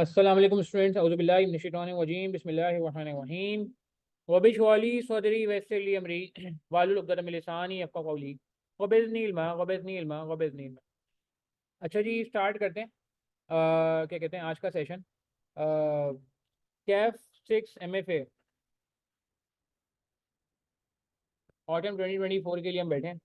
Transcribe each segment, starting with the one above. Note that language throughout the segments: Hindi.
अस्सलाम वालेकुम स्टूडेंट्स, औज़ु बिल्लाहि मिनश शैतानिर रजीम, बिस्मिल्लाहिर रहमानिर रहीम। वबिशवाली सदरी वयस्सिरली अमरी वाहलुल उक़दतम मिन लिसानी यफ़क़हू क़ौली वबिज़्नी इल्मा वबिज़्नी इल्मा वबिज़्नी इल्मा। अच्छा जी, स्टार्ट करते हैं। क्या कहते हैं आज का सेशन। कैफ 6 MFA ऑटम 2024 के लिए हम बैठे हैं।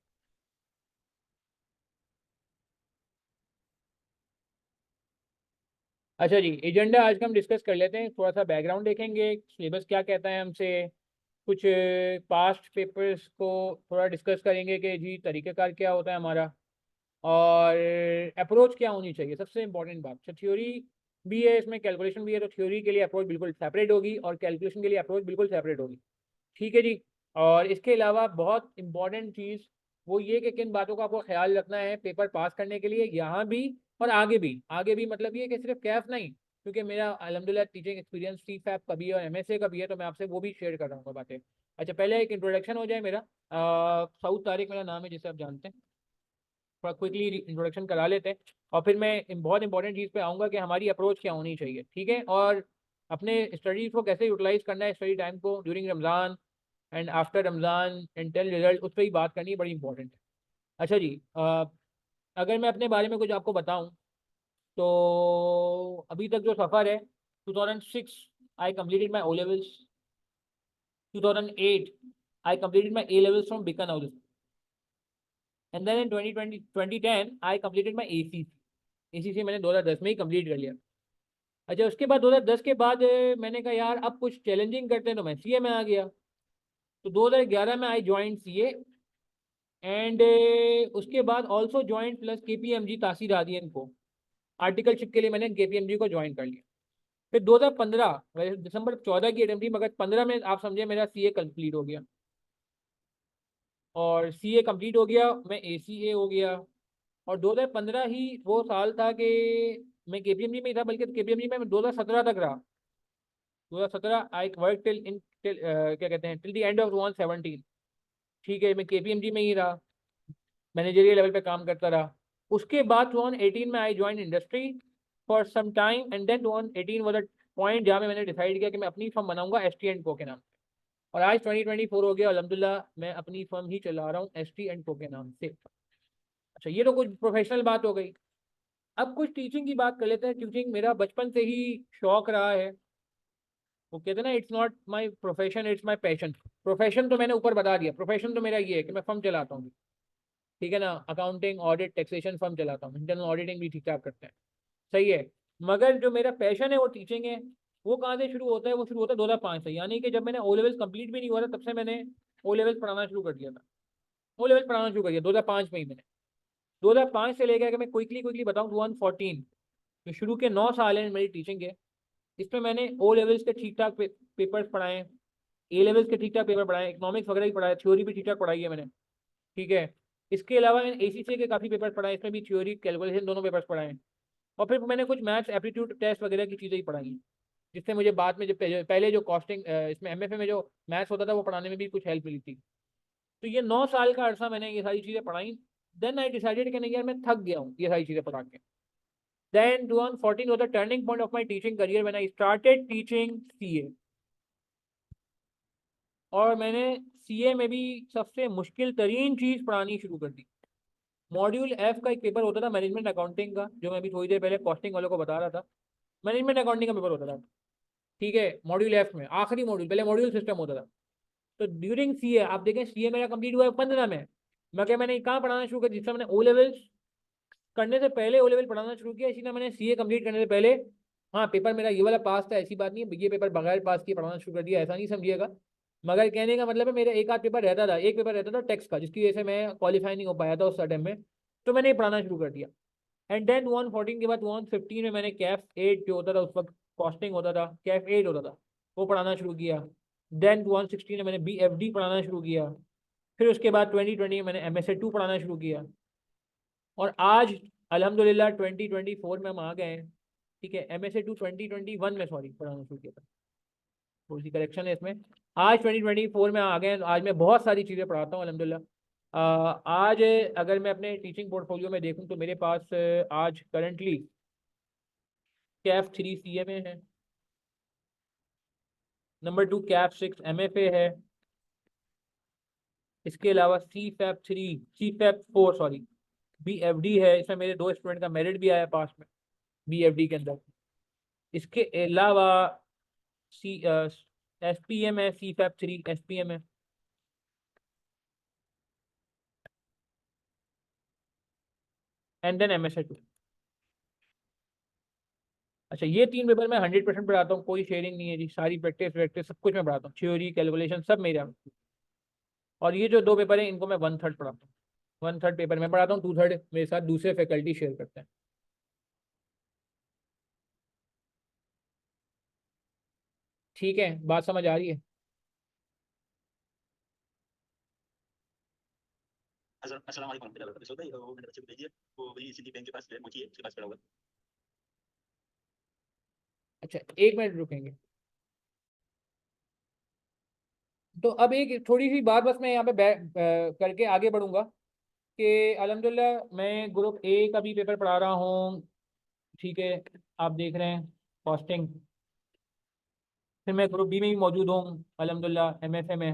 अच्छा जी, एजेंडा आज का हम डिस्कस कर लेते हैं। थोड़ा सा बैकग्राउंड देखेंगे, सिलेबस क्या कहता है हमसे, कुछ पास्ट पेपर्स को थोड़ा डिस्कस करेंगे कि जी तरीक़ेकार क्या होता है हमारा, और अप्रोच क्या होनी चाहिए। सबसे इंपॉर्टेंट बात, तो थ्योरी भी है इसमें, कैलकुलेशन भी है, तो थ्योरी के लिए अप्रोच बिल्कुल सेपरेट होगी और कैलकुलेशन के लिए अप्रोच बिल्कुल सेपरेट होगी। ठीक है जी। और इसके अलावा बहुत इंपॉर्टेंट चीज़ वो ये कि किन बातों का आपको ख्याल रखना है पेपर पास करने के लिए, यहाँ भी और आगे भी मतलब ये कि सिर्फ कैफ नहीं, क्योंकि मेरा अल्हम्दुलिल्लाह टीचिंग एक्सपीरियंस सी फैप का भी है और MSA का भी है, तो मैं आपसे वो भी शेयर कर रहा हूँ बातें। अच्छा, पहले एक इंट्रोडक्शन हो जाए मेरा। सऊद तारिक मेरा नाम है, जिसे आप जानते हैं। थोड़ा क्विकली इंट्रोडक्शन करा लेते हैं और फिर मैं बहुत इंपॉर्टेंट चीज़ पे आऊँगा कि हमारी अप्रोच क्या होनी चाहिए। ठीक है, और अपने स्टडीज़ को कैसे यूटिलाइज करना है, स्टडी टाइम को during Ramzan and after Ramzan and till result, उस पर ही बात करनी बड़ी इंपॉर्टेंट है। अच्छा जी, अगर मैं अपने बारे में कुछ आपको बताऊं, तो अभी तक जो सफ़र है, 2006 आई completed my O levels, 2008 I completed my A levels from Beacon House, and then in 2010 I completed my ACC मैंने 2010 में ही कंप्लीट कर लिया। अच्छा, उसके बाद 2010 के बाद मैंने कहा यार अब कुछ चैलेंजिंग करते हैं, तो मैं CA में आ गया। तो 2011 में आई ज्वाइन CA, एंड उसके बाद ऑल्सो ज्वाइन प्लस KPMG तासीर आदियन को, आर्टिकलशिप के लिए मैंने KPMG को ज्वाइन कर लिया। फिर 2015 वैसे दिसंबर 14 की अटेम्प्ट थी, मगर 15 में आप समझे मेरा CA कंप्लीट हो गया, और CA कंप्लीट हो गया, मैं ACA हो गया। और 2015 ही वो साल था कि मैं KPMG में ही था, बल्कि KPMG में मैं 2017 तक रहा। 2017 आई वर्क टिल क्या कहते हैं टिल द एंड ऑफ 2017। ठीक है, मैं KPMG में ही रहा, मैनेजरियल लेवल पे काम करता रहा। उसके बाद 2018 में I join industry for some time, and then 2018 was the point जहाँ में मैंने डिसाइड किया कि मैं अपनी फर्म बनाऊंगा ST&Co के नाम। और आज 2024 हो गया, अल्हम्दुलिल्लाह मैं अपनी फर्म ही चला रहा हूँ ST&Co के नाम से। अच्छा, ये तो कुछ प्रोफेशनल बात हो गई। अब कुछ टीचिंग की बात कर लेते हैं। टीचिंग मेरा बचपन से ही शौक रहा है। वो कहते हैं ना, it's not my profession, it's my passion. Profession तो मैंने ऊपर बता दिया, प्रोफेशन तो मेरा ये है कि मैं फर्म चलाता हूँ। ठीक है ना, अकाउंटिंग ऑडिट टैक्सेशन फर्म चलाता हूँ, इंटरनल ऑडिटिंग भी ठीक ठाक करते हैं। सही है। मगर जो मेरा पैशन है वो टीचिंग है। वो कहाँ से शुरू होता है? वो शुरू होता है 2005 से, यानी कि जब मैंने O लेवल्स कंप्लीट भी नहीं हुआ था, तब से मैंने O लेवल्स पढ़ाना शुरू कर दिया था। O लेवल्स पढ़ाना शुरू कर दिया 2005 में ही मैंने। 2005 से लेकर के मैं क्विकली क्विकली बताऊँ, 2014 जो शुरू के 9 साल हैं मेरी टीचिंग के, इसमें मैंने O लेवल्स के ठीक ठाक पेपर्स पढ़ाए, A लेवल्स के ठीक ठाक पेपर पढ़ाए, इकोनॉमिक्स वगैरह भी पढ़ाया, थ्योरी भी ठीक ठाक पढ़ाई है मैंने। ठीक है। इसके अलावा मैंने ACCA के काफ़ी पेपर्स पढ़ाए, इसमें भी थ्योरी कैलकुलेशन दोनों पेपर्स पढ़ाए हैं। और फिर मैंने कुछ मैथ्स एप्टीट्यूड टेस्ट वगैरह की चीज़ें ही पढ़ाई हैं, जिससे मुझे बाद में जब पहले जो कॉस्टिंग इसमें MFA में जो मैथ्स होता था वो पढ़ाने में भी कुछ हेल्प मिली थी। तो ये 9 साल का अर्सा मैंने ये सारी चीज़ें पढ़ाई। देन आई डिसाइडेड कि नहीं यार, मैं थक गया हूँ ये सारी चीज़ें पढ़ा के। Then 2014 was the turning point of my teaching career when I started teaching CA। और मैंने CA में भी सबसे मुश्किल तरीन चीज़ पढ़ानी शुरू कर दी। मॉड्यूल F का एक पेपर होता था मैनेजमेंट अकाउंटिंग का, जो मैं अभी थोड़ी देर पहले कॉस्टिंग वालों को बता रहा था। मैनेजमेंट अकाउंटिंग का पेपर होता था। ठीक है, मॉड्यूल F में आखिरी मॉड्यूल, पहले मॉड्यूल सिस्टम होता था। तो ड्यूरिंग CA आप देखें, CA मेरा कंप्लीट हुआ है 15 में। मैंने कहाँ पढ़ाना शुरू किया? जिस समय मैंने O लेवल्स करने से पहले O लेवल पढ़ाना शुरू किया, इसी तरह मैंने CA कंप्लीट करने से पहले, हाँ पेपर मेरा ये वाला पास था, ऐसी बात नहीं है, ये पेपर बगैर पास किए पढ़ाना शुरू कर दिया, ऐसा नहीं समझिएगा। मगर कहने का मतलब है, मेरा एक आध पेपर रहता था, एक पेपर रहता था टैक्स का, जिसकी वजह से मैं क्वालिफाई नहीं हो पाया था उस टाइम में, तो मैंने ये पढ़ाना शुरू कर दिया। एंड देन 2014 के बाद 2015 में मैंने CAF 8 जो होता था, उस वक्त कॉस्टिंग होता था, CAF 8 होता था, वो पढ़ाना शुरू किया। देन 2016 में मैंने BFD पढ़ाना शुरू किया। फिर उसके बाद 2020 में मैंने MSA 2 पढ़ाना शुरू किया। और आज अल्हम्दुलिल्लाह 2024 में हम आ गए हैं। ठीक है, MSA 2 2021 में सॉरी पढ़ाना शुरू किया था, थोड़ी सी करेक्शन है इसमें। आज 2024 में आ गए हैं, तो आज मैं बहुत सारी चीज़ें पढ़ाता हूँ अल्हम्दुलिल्लाह। आज अगर मैं अपने टीचिंग पोर्टफोलियो में देखूँ तो मेरे पास आज करंटली कैफ 3 CMA है। नंबर 2 कैफ 6 MFA है। इसके अलावा सी फैप 4 सॉरी BFD है। इसमें मेरे 2 स्टूडेंट का मेरिट भी आया पास में BFD के अंदर। इसके अलावा सी SPM है, सी फैप 3 SPM है। And then MSA 2। अच्छा, ये 3 पेपर मैं 100% पढ़ाता हूँ, कोई शेयरिंग नहीं है जी, सारी प्रैक्टिस वैक्टिस सब कुछ मैं पढ़ाता हूँ, थ्योरी कैलकुलेशन सब मेरा। और ये जो 2 पेपर है इनको मैं 1/3 पढ़ाता हूँ। 1/3 पेपर मैं पढ़ाता हूँ, 2/3 मेरे साथ दूसरे फैकल्टी शेयर करते हैं। ठीक है, बात समझ आ रही है? अस्सलाम वालेकुम बेटा, सो भाई वो मेरे बच्चे को भेजिए, वो वही सिटी बैंक के पास है, मोची है, उसके पास खड़ा हुआ है। अच्छा, 1 मिनट रुकेंगे। तो अब एक थोड़ी सी बात बस मैं यहाँ पे करके आगे बढ़ूंगा कि अल्हम्दुलिल्लाह मैं ग्रुप ए का भी पेपर पढ़ा रहा हूँ। ठीक है, आप देख रहे हैं कॉस्टिंग। फिर मैं ग्रुप बी में भी मौजूद हूँ अल्हम्दुलिल्लाह MFA में।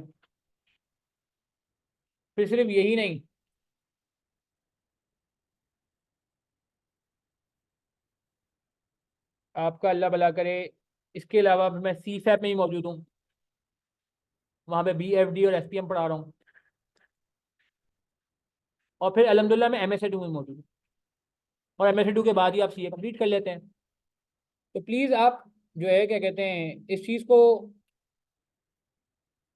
फिर सिर्फ यही नहीं, आपका अल्लाह भला करे, इसके अलावा फिर मैं CFAP में ही मौजूद हूँ, वहाँ पे BFD और SPM पढ़ा रहा हूँ। और फिर अल्हम्दुलिल्लाह मैं MSA 2 में मौजूद हूँ। और MSA 2 के बाद ही आप CA कंप्लीट कर लेते हैं। तो प्लीज़ आप जो है क्या कहते हैं, इस चीज़ को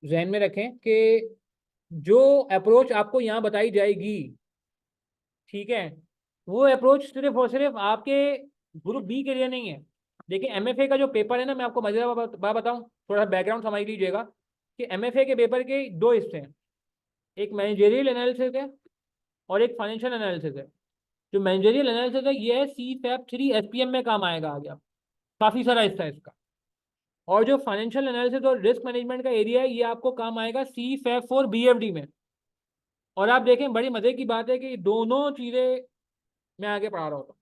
जहन में रखें कि जो अप्रोच आपको यहाँ बताई जाएगी, ठीक है, वो अप्रोच सिर्फ और सिर्फ आपके ग्रुप बी के लिए नहीं है। देखिए MFA का जो पेपर है ना, मैं आपको मजेदार बात बताऊं, थोड़ा बैकग्राउंड समझ लीजिएगा कि MFA के पेपर के 2 हिस्से हैं। एक मैनेजेरियल एनालिसिस है और एक फाइनेंशियल एनालिसिस है। जो मैनेजेरियल एनालिसिस है ये है सी फैप 3 SPM में काम आएगा आगे, आप काफ़ी सारा हिस्सा है इसका। और जो फाइनेंशियल एनालिसिस और रिस्क मैनेजमेंट का एरिया है ये आपको काम आएगा सी फैप 4 BFD में। और आप देखें, बड़ी मजे की बात है कि दोनों चीज़ें मैं आगे पढ़ा रहा हूँ।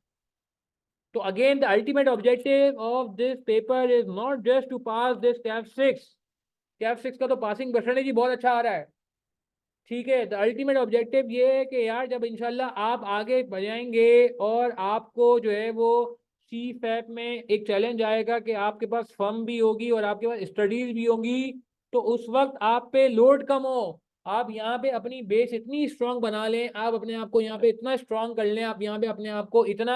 तो again the ultimate objective of this paper is not just to pass this CAF 6। CAF 6 का तो पासिंग परसेंटेज ही बहुत अच्छा आ रहा है। ठीक है, द अल्टीमेट ऑब्जेक्टिव ये है कि यार जब इंशाल्लाह आप आगे बढ़ाएंगे और आपको जो है वो CFAP में एक चैलेंज आएगा कि आपके पास फर्म भी होगी और आपके पास स्टडीज भी होंगी, तो उस वक्त आप पे लोड कम हो। आप यहाँ पे अपनी बेस इतनी स्ट्रांग बना लें, आप अपने आप को यहाँ पे इतना स्ट्रांग कर लें, आप यहाँ पे अपने आप को इतना,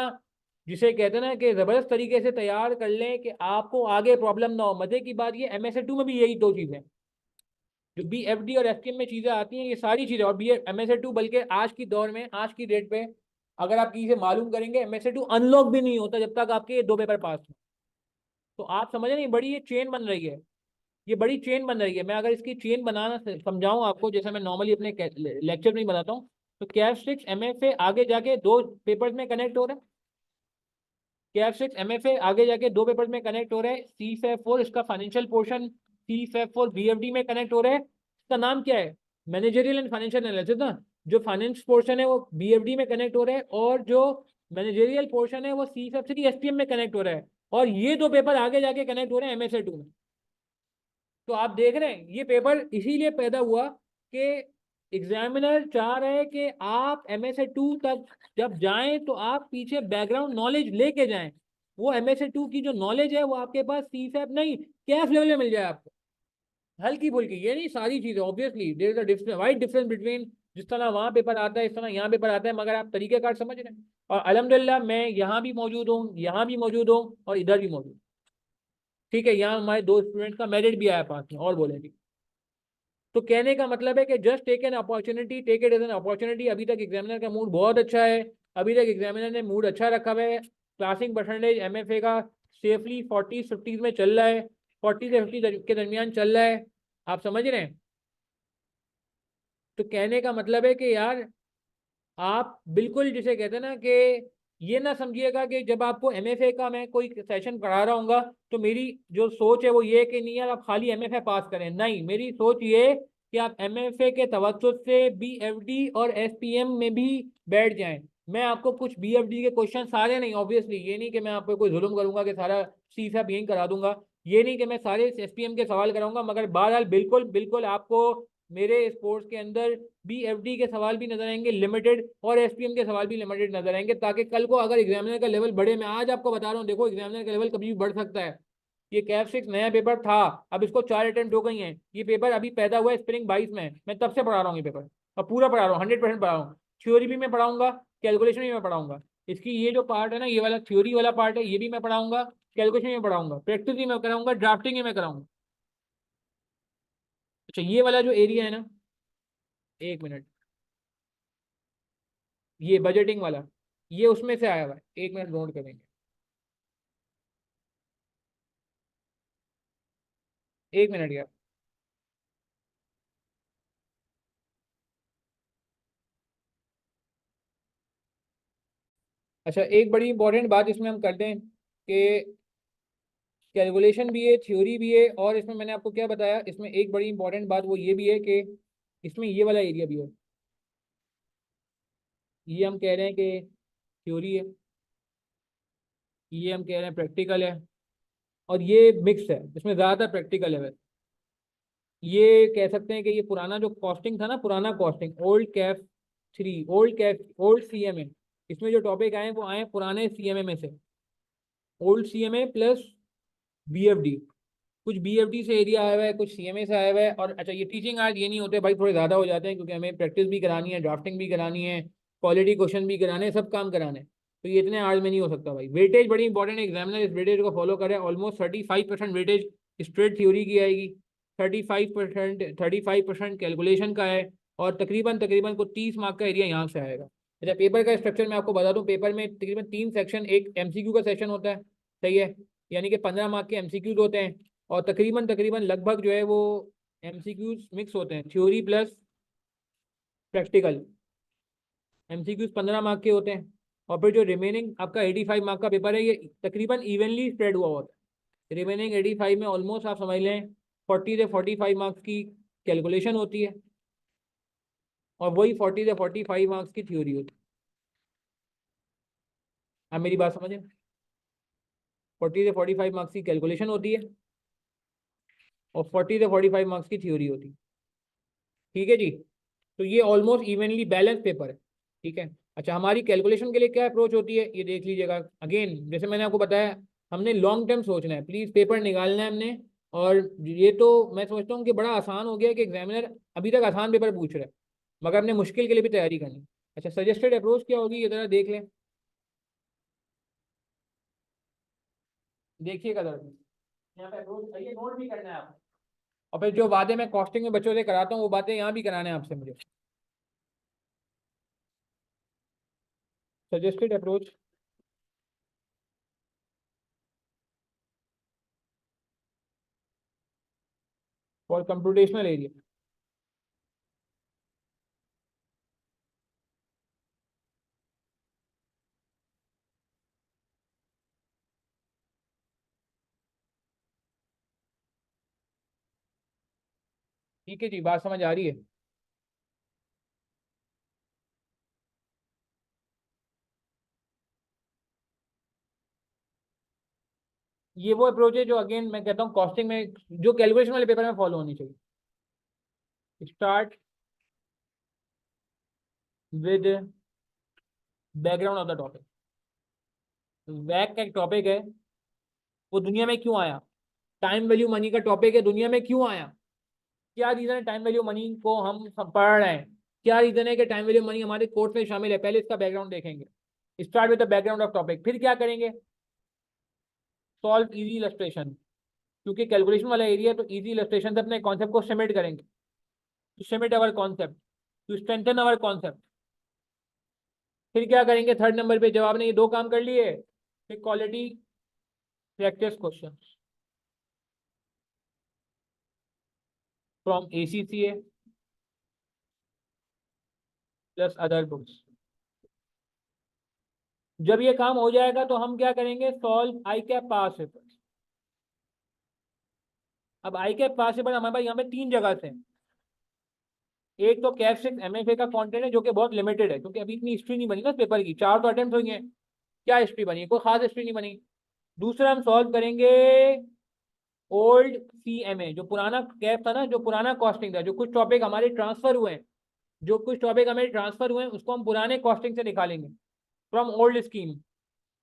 जिसे कहते हैं ना कि जबरदस्त तरीके से तैयार कर लें कि आपको आगे प्रॉब्लम ना हो। मजे की बात ये MSA 2 में भी यही 2 चीजें, जो BFD और SPM में चीजें आती हैं, ये सारी चीजें, और बी MSA 2 बल्कि आज की दौर में, आज की डेट पे अगर आप किसी से मालूम करेंगे, MSA 2 अनलॉक भी नहीं होता जब तक आपके ये 2 पेपर पास हो। तो आप समझ रहे हैं, बड़ी ये चेन बन रही है, ये बड़ी चेन बन रही है। मैं अगर इसकी चेन बनाना समझाऊं आपको, जैसे मैं नॉर्मली अपने लेक्चर में ही बताता हूँ, तो कैफ 6 MFA आगे जाके 2 पेपर्स में कनेक्ट हो रहा है। कैफ 6 MFA आगे जाके 2 पेपर्स में कनेक्ट हो रहा है। सी फैप 4 इसका फाइनेंशियल पोर्शन सी फैप 4 BFD में कनेक्ट हो रहा है। इसका नाम क्या है? मैनेजरियल एंड फाइनेंशियल एनालिसिस ना। जो फाइनेंस पोर्शन है वो BFD में कनेक्ट हो रहा है और जो मैनेजरियल पोर्शन है वो सी फैप 3 SPM में कनेक्ट हो रहा है। और ये 2 पेपर आगे जाके कनेक्ट हो रहे हैं MSA 2 में। तो आप देख रहे हैं ये पेपर इसीलिए पैदा हुआ कि एग्जामिनर चाह रहे हैं कि आप MSA 2 तक जब जाएं तो आप पीछे बैकग्राउंड नॉलेज लेके जाएं। वो MSA 2 की जो नॉलेज है वो आपके पास CFAP नहीं, कैफ लेवल में मिल जाए आपको, हल्की फुल्की। ये नहीं सारी चीजें, obviously there is a difference, wide difference between जिस तरह वहां पेपर आता है इस तरह यहाँ पेपर आता है, मगर आप तरीकेकार समझ रहे हैं। और अल्हम्दुलिल्लाह मैं यहाँ भी मौजूद हूँ, यहाँ भी मौजूद हूँ और इधर भी मौजूद। ठीक है, यहाँ हमारे 2 स्टूडेंट का मेरिट भी आया पास में और बोलेंगे। तो कहने का मतलब है कि just take an opportunity, take it as an opportunity. अभी तक एग्जामिनर का मूड बहुत अच्छा है, अभी तक एग्जामिनर ने मूड अच्छा रखा हुआ है। क्लासिंग परसेंटेज MFA का सेफली 40-50 में चल रहा है, 40 से 50 के दरमियान चल रहा है। आप समझ रहे हैं? तो कहने का मतलब है कि यार आप बिल्कुल जिसे कहते हैं ना कि ये ना समझिएगा कि जब आपको MFA का मैं कोई सेशन पढ़ा रहा हूँ तो मेरी जो सोच है वो ये है कि नहीं यार आप खाली MFA पास करें। नहीं, मेरी सोच ये है कि आप MFA के तवज्जुह से BFD और SPM में भी बैठ जाएं। मैं आपको कुछ बीएफडी के क्वेश्चन, सारे नहीं ऑब्वियसली, ये नहीं कि मैं आप पे कोई जुल्म करूंगा कि सारा सी सब यही करा दूंगा, ये नहीं कि मैं सारे एसपीएम के सवाल कराऊंगा, मगर बहरहाल बिल्कुल बिल्कुल आपको मेरे स्पोर्ट्स के अंदर बीएफडी के सवाल भी नजर आएंगे लिमिटेड, और एसपीएम के सवाल भी लिमिटेड नजर आएंगे, ताकि कल को अगर एग्जामिनर का लेवल बढ़े, मैं आज आपको बता रहा हूँ, देखो एग्जामिनर का लेवल कभी भी बढ़ सकता है। ये कैफ 6 नया पेपर था, अब इसको 4 अटेम्प्ट हो गई हैं, ये पेपर अभी पैदा हुआ है स्प्रिंग 22 में, मैं तब से पढ़ा रहा हूँ ये पेपर, और पूरा पढ़ा रहा हूँ, 100% पढ़ा रहा हूँ। थ्योरी भी मैं पढ़ाऊंगा, कैलकुलेशन भी मैं पढ़ाऊंगा, इसकी ये जो पार्ट है ना, ये वाला थ्योरी वाला पार्ट है, ये भी मैं पढ़ाऊंगा, कैलकुलेशन भी मैं पढ़ाऊंगा, प्रैक्टिस भी मैं कराऊंगा, ड्राफ्टिंग भी मैं कराऊंगा। अच्छा, ये वाला जो एरिया है ना, एक मिनट, ये बजटिंग वाला, ये उसमें से आया हुआ है, एक मिनट नोट करेंगे, एक मिनट यार। अच्छा, एक बड़ी इंपॉर्टेंट बात इसमें हम करते हैं कि कैलकुलेशन भी है, थ्योरी भी है, और इसमें मैंने आपको क्या बताया, इसमें एक बड़ी इंपॉर्टेंट बात वो ये भी है कि इसमें ये वाला एरिया भी है, ये हम कह रहे हैं कि थ्योरी है, ये हम कह रहे हैं प्रैक्टिकल है, और ये मिक्स है, इसमें ज़्यादातर प्रैक्टिकल है। ये कह सकते हैं कि ये पुराना जो कॉस्टिंग था ना, पुराना costing, old Kaif 3, old Kaif, old CMA, इसमें जो टॉपिक आए वो आए पुराने सीएमए में से, ओल्ड सीएमए प्लस बीएफडी, कुछ बीएफडी से एरिया आया हुआ है, कुछ सीएमए से आया हुआ है। और अच्छा, ये टीचिंग आर्ट ये नहीं होते भाई, थोड़े ज़्यादा हो जाते हैं, क्योंकि हमें प्रैक्टिस भी करानी है, ड्राफ्टिंग भी करानी है, क्वालिटी क्वेश्चन भी कराने हैं, सब काम कराने हैं, तो ये इतने आर्ट में नहीं हो सकता भाई। वेटेज बड़ी इंपॉर्टेंट है, एग्जामिनर इस वेटेज को फॉलो करे, ऑलमोस्ट 35% वेटेज स्ट्रेट थ्योरी की आएगी, 35% कैलकुलेशन का है, और तकरीबन तकरीबन को 30 मार्क का एरिया यहाँ से आएगा। अच्छा, पेपर का स्ट्रक्चर मैं आपको बता दूं, पेपर में तकरीबन 3 सेक्शन, एक एमसीक्यू का सेशन होता है, सही है, यानी कि 15 मार्क के एमसीक्यूज होते हैं, और तकरीबन तकरीबन लगभग जो है वो एमसीक्यूज मिक्स होते हैं, theory plus practical, MCQs 15 mark के होते हैं, और फिर जो रिमेनिंग आपका 85 मार्क का पेपर है, ये तकरीबन इवनली स्प्रेड हुआ होता है, रिमेनिंग 85 में ऑलमोस्ट आप समझ लें 40 से 45 मार्क्स की कैलकुलेशन होती है, और वही 40 से 45 मार्क्स की थ्योरी होती है। आप मेरी बात समझें, 40 से 45 मार्क्स की कैलकुलेशन होती है, और 40 से 45 मार्क्स की थ्योरी होती है, ठीक है जी। तो ये ऑलमोस्ट इवनली बैलेंस पेपर है, ठीक है। अच्छा, हमारी कैलकुलेशन के लिए क्या अप्रोच होती है ये देख लीजिएगा, अगेन जैसे मैंने आपको बताया, हमने लॉन्ग टर्म सोचना है, प्लीज पेपर निकालना है हमने। और ये तो मैं सोचता हूँ कि बड़ा आसान हो गया कि एग्जामिनर अभी तक आसान पेपर पूछ रहा है, मगर हमने मुश्किल के लिए भी तैयारी करनी है। अच्छा, सजेस्टेड अप्रोच क्या होगी, ये जरा देख लें, देखिएगा जरा, यहाँ पे अप्रोच ये नोट भी करना है आपको, और फिर जो बातें मैं कॉस्टिंग में बच्चों से कराता हूँ वो बातें यहाँ भी कराना है आपसे मुझे। Suggested approach for computational area, ठीक है जी, बात समझ आ रही है। ये वो अप्रोच है जो अगेन मैं कहता हूँ कॉस्टिंग में, जो कैलकुलेशन वाले पेपर में फॉलो होनी चाहिए। Start with background of the topic, वैक का एक टॉपिक है, वो दुनिया में क्यों आया, टाइम वैल्यू मनी का टॉपिक है, दुनिया में क्यों आया, क्या रीजन है टाइम वैल्यू मनी को हम सब पढ़ रहे हैं, क्या रीजन है कि टाइम वैल्यू मनी हमारे कोर्स में शामिल है, पहले इसका बैकग्राउंड देखेंगे, start with the background of topic, फिर क्या करेंगे, सॉल्व इजी इलस्ट्रेशन, क्योंकि कैलकुलेशन वाला एरिया, तो इजी इलस्ट्रेशन से अपने कॉन्सेप्ट को समिट करेंगे, to summit our concept, to strengthen our concept. फिर क्या करेंगे, थर्ड नंबर पे, जब आपने ये दो काम कर लिए, फिर quality practice question from ACCA plus other books. जब ये काम हो जाएगा तो हम क्या करेंगे, solve I cap pass paper. अब आई कैप पास पेपर हमारे पास यहाँ पे 3 जगह से हैं। एक तो कैफ 6 MFA का कंटेंट है जो कि बहुत लिमिटेड है, क्योंकि अभी इतनी हिस्ट्री नहीं बनी ना पेपर की, 4 तो अटेम्प्ट हुई हैं, क्या हिस्ट्री बनी है, कोई खास हिस्ट्री नहीं बनी। दूसरा हम सॉल्व करेंगे ओल्ड CMA, जो पुराना कैफ था ना, जो पुराना कॉस्टिंग था, जो कुछ टॉपिक हमारे ट्रांसफर हुए हैं, जो कुछ टॉपिक हमारे ट्रांसफर हुए हैं उसको हम पुराने कॉस्टिंग से निकालेंगे, फ्रॉम ओल्ड स्कीम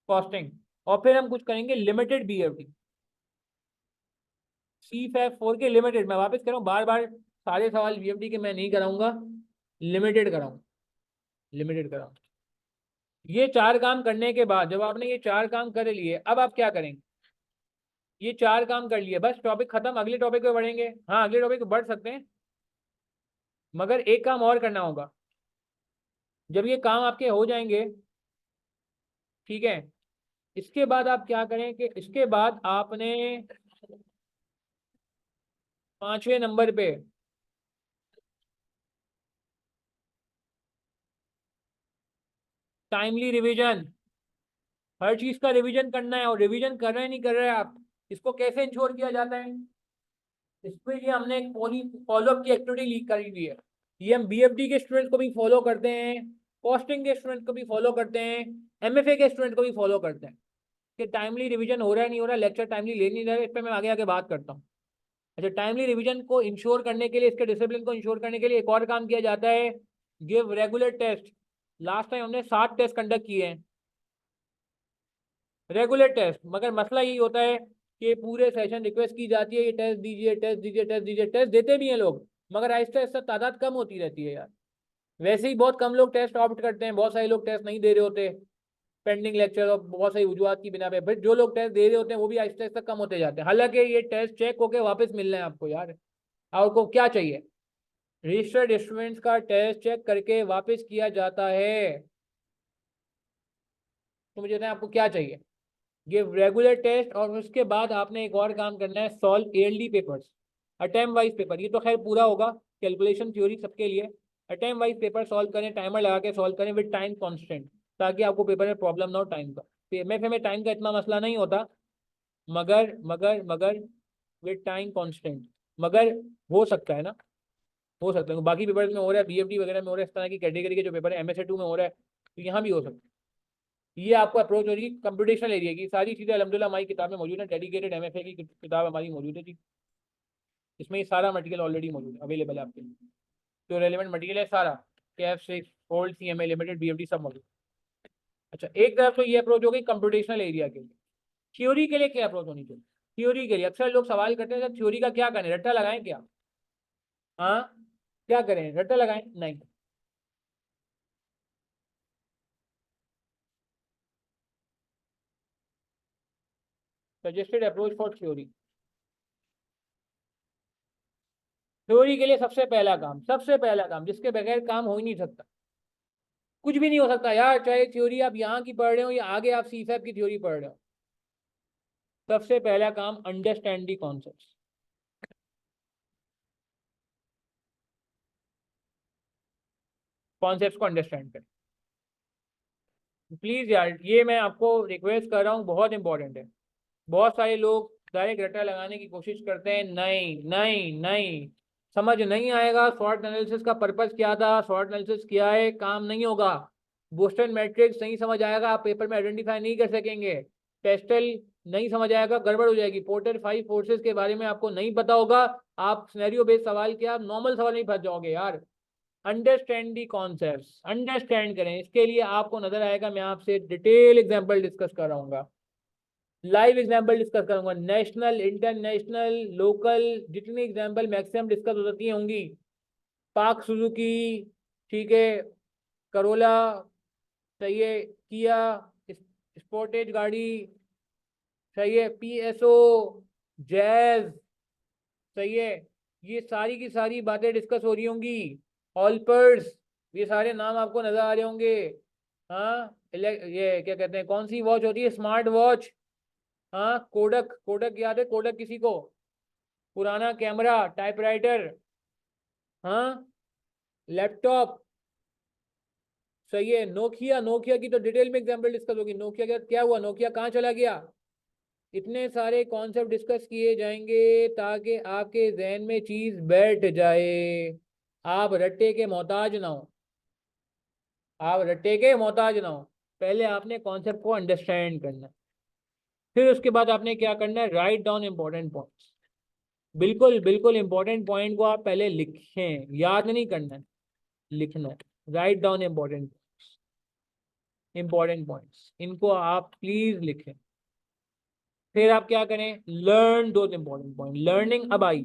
कॉस्टिंग। और फिर हम कुछ करेंगे लिमिटेड BFD, C-FAB 4 के लिमिटेड। मैं वापस कह रहा हूँ, बार बार सारे सवाल BFD के मैं नहीं कराऊंगा, लिमिटेड कराऊंगा, लिमिटेड कराऊंगा। ये 4 काम करने के बाद, जब आपने ये 4 काम कर लिए, अब आप क्या करेंगे, ये 4 काम कर लिए, बस टॉपिक खत्म, अगले टॉपिक पे बढ़ेंगे। हाँ, अगले टॉपिक पे बढ़ सकते हैं, मगर एक काम और करना होगा। जब ये काम आपके हो जाएंगे, ठीक है, इसके बाद आप क्या करें कि इसके बाद आपने 5वें नंबर पे टाइमली रिवीजन, हर चीज का रिवीजन करना है। और रिवीजन कर रहे हैं नहीं कर रहे हैं आप, इसको कैसे इंश्योर किया जाता है, इसके लिए हमने एक फॉलोअप की एक्टिविटी लीक करी हुई है। ये हम BFD के स्टूडेंट को भी फॉलो करते हैं, कॉस्टिंग के स्टूडेंट को भी फॉलो करते हैं, MFA के स्टूडेंट को भी फॉलो करते हैं, कि टाइमली रिवीजन हो रहा है नहीं हो रहा, लेक्चर टाइमली ले नहीं रहा है, इस पर मैं आगे आगे बात करता हूँ। अच्छा, टाइमली रिवीजन को इंश्योर करने के लिए, इसके डिसिप्लिन को इंश्योर करने के लिए एक और काम किया जाता है, give regular test. Last time हमने 7 टेस्ट कंडक्ट किए हैं, रेगुलर टेस्ट। मगर मसला यही होता है कि पूरे सेशन रिक्वेस्ट की जाती है, ये टेस्ट दीजिए, टेस्ट दीजिए, टेस्ट दीजिए, टेस्ट देते भी हैं लोग, मगर आहिस्ता आहिस्ता तादाद कम होती रहती है यार। वैसे ही बहुत कम लोग टेस्ट ऑप्ट करते हैं, बहुत सारे लोग टेस्ट नहीं दे रहे होते, पेंडिंग लेक्चर और बहुत सारी वजूहत की बिना पे, बट जो लोग टेस्ट दे रहे होते हैं वो भी आहिस्ता आहिस्ता कम होते जाते हैं। हालांकि ये टेस्ट चेक होके वापस मिलना है आपको यार, आपको क्या चाहिए, रजिस्टर्ड स्टूडेंट्स का टेस्ट चेक करके वापस किया जाता है। तो मुझे बताएं आपको क्या चाहिए, गिव रेगुलर टेस्ट, और उसके बाद आपने एक और काम करना है, solve ALD papers, attempt wise paper. ये तो खैर पूरा होगा, कैलकुलेशन थ्योरी सबके लिए। अटेम्प्ट वाइज पेपर सॉल्व करें, टाइमर लगा के सॉल्व करें विद टाइम कांस्टेंट, ताकि आपको पेपर में प्रॉब्लम ना हो टाइम का। MFA में टाइम का इतना मसला नहीं होता, मगर विद टाइम कांस्टेंट, मगर हो सकता है ना, हो सकता है बाकी पेपर में हो रहा है, BFD वगैरह में हो रहा है, इस तरह की कैटेगरी के जो पेपर है MSA 2 में हो रहा है, तो यहाँ भी हो सकता है। ये आपको अप्रोच हो रही है कंप्यूटेशनल एरिया की, सारी चीज़ें अल्हम्दुलिल्लाह हमारी किताब में मौजूद है, डेडिकेटेड MFA की किताब हमारी मौजूद है जी। इसमें ये सारा मटेरियल ऑलरेडी मौजूद है, अवेलेबल है आपके लिए, जो रेलिवेंट मटेरियल है सारा, KF6 old CMA limited BFD सब मौजूद। अच्छा, एक तरफ तो ये अप्रोच हो गई कंप्यूटेशनल एरिया के लिए। थ्योरी के लिए क्या अप्रोच होनी चाहिए, थ्योरी के लिए अक्सर लोग सवाल करते हैं थ्योरी का क्या करें, रट्टा लगाएं क्या, हाँ क्या करें, रट्टा लगाएं, नहीं। Suggested approach for theory, theory के लिए सबसे पहला काम जिसके बगैर काम हो ही नहीं सकता, कुछ भी नहीं हो सकता यार, चाहे थ्योरी आप यहाँ की पढ़ रहे हो या आगे आप C-FAB की थ्योरी पढ़ रहे हो, सबसे पहला काम अंडरस्टैंड दी कॉन्सेप्ट्स, कॉन्सेप्ट्स को अंडरस्टैंड करें। प्लीज यार, ये मैं आपको रिक्वेस्ट कर रहा हूँ, बहुत इंपॉर्टेंट है। बहुत सारे लोग डायरेक्ट रट्टा लगाने की कोशिश करते हैं, नहीं नहीं नहीं, समझ नहीं आएगा शॉर्ट एनालिसिस का पर्पस क्या था, शॉर्ट एनालिसिस क्या है, काम नहीं होगा। बोस्टन मैट्रिक्स नहीं समझ आएगा, आप पेपर में आइडेंटिफाई नहीं कर सकेंगे। टेस्टल नहीं समझ आएगा, गड़बड़ हो जाएगी। पोर्टर 5 फोर्सेस के बारे में आपको नहीं पता होगा, आप सिनेरियो बेस्ड सवाल किया, आप नॉर्मल सवाल नहीं फंस जाओगे यार। अंडरस्टैंड दी कॉन्सेप्ट्स, अंडरस्टैंड करें, इसके लिए आपको नजर आएगा मैं आपसे डिटेल एग्जांपल डिस्कस कराऊंगा, लाइव एग्जांपल डिस्कस करूंगा, नेशनल इंटरनेशनल लोकल, जितनी एग्जांपल मैक्सिमम डिस्कस हो सकती होंगी। पाक सुजुकी, ठीक है, करोला, सही है, किया स्पोर्टेज गाड़ी, सही है, PSO, जैज, सही है, ये सारी की सारी बातें डिस्कस हो रही होंगी। ऑल्पर्स, ये सारे नाम आपको नजर आ रहे होंगे। हाँ, ये क्या कहते हैं, कौन सी वॉच होती है, स्मार्ट वॉच, हाँ, कोडक, कोडक याद है, कोडक किसी को, पुराना कैमरा, टाइपराइटर, हाँ, लैपटॉप, सही है, नोकिया, नोकिया की तो डिटेल में एग्जांपल डिस्कस होगी, नोकिया का क्या हुआ, नोकिया कहाँ चला गया, इतने सारे कॉन्सेप्ट डिस्कस किए जाएंगे ताकि आपके जहन में चीज बैठ जाए। आप रट्टे के मोहताज ना हो, आप रट्टे के मोहताज ना हो। पहले आपने कॉन्सेप्ट को अंडरस्टैंड करना है, फिर उसके बाद आपने क्या करना है, राइट डाउन इंपॉर्टेंट पॉइंट्स। बिल्कुल बिल्कुल इंपॉर्टेंट पॉइंट को आप पहले लिखें, याद नहीं करना है, लिखना है। राइट डाउन इंपॉर्टेंट पॉइंट्स, इनको आप प्लीज लिखें। फिर आप क्या करें, लर्न दो इंपॉर्टेंट पॉइंट। लर्निंग अब आई,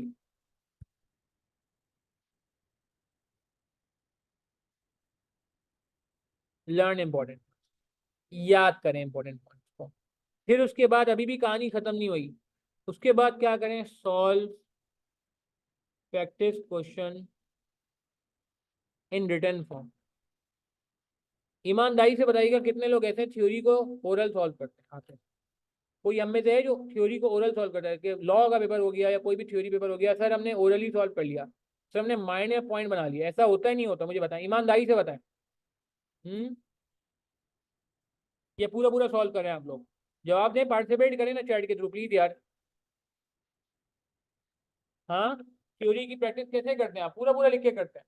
लर्न इंपॉर्टेंट, याद करें इंपॉर्टेंट पॉइंट्स को। फिर उसके बाद अभी भी कहानी खत्म नहीं हुई, उसके बाद क्या करें, solve practice question in written form. ईमानदारी से बताइएगा कितने लोग ऐसे थ्योरी को ओरल सॉल्व करते हैं आते हैं? कोई हम में से है जो थ्योरी को ओरल सॉल्व करता है, कि लॉ का पेपर हो गया या कोई भी थ्योरी पेपर हो गया, सर हमने ओरली सॉल्व कर लिया, सर हमने माइंड में पॉइंट बना लिया? ऐसा होता ही नहीं होता, मुझे बताएं, ईमानदारी से बताएं। ये पूरा पूरा सॉल्व करें आप लोग? जवाब दें, पार्टिसिपेट करें ना चैट के थ्रू प्लीज यार। हाँ, थ्योरी की प्रैक्टिस कैसे करते हैं आप, पूरा पूरा लिख के करते हैं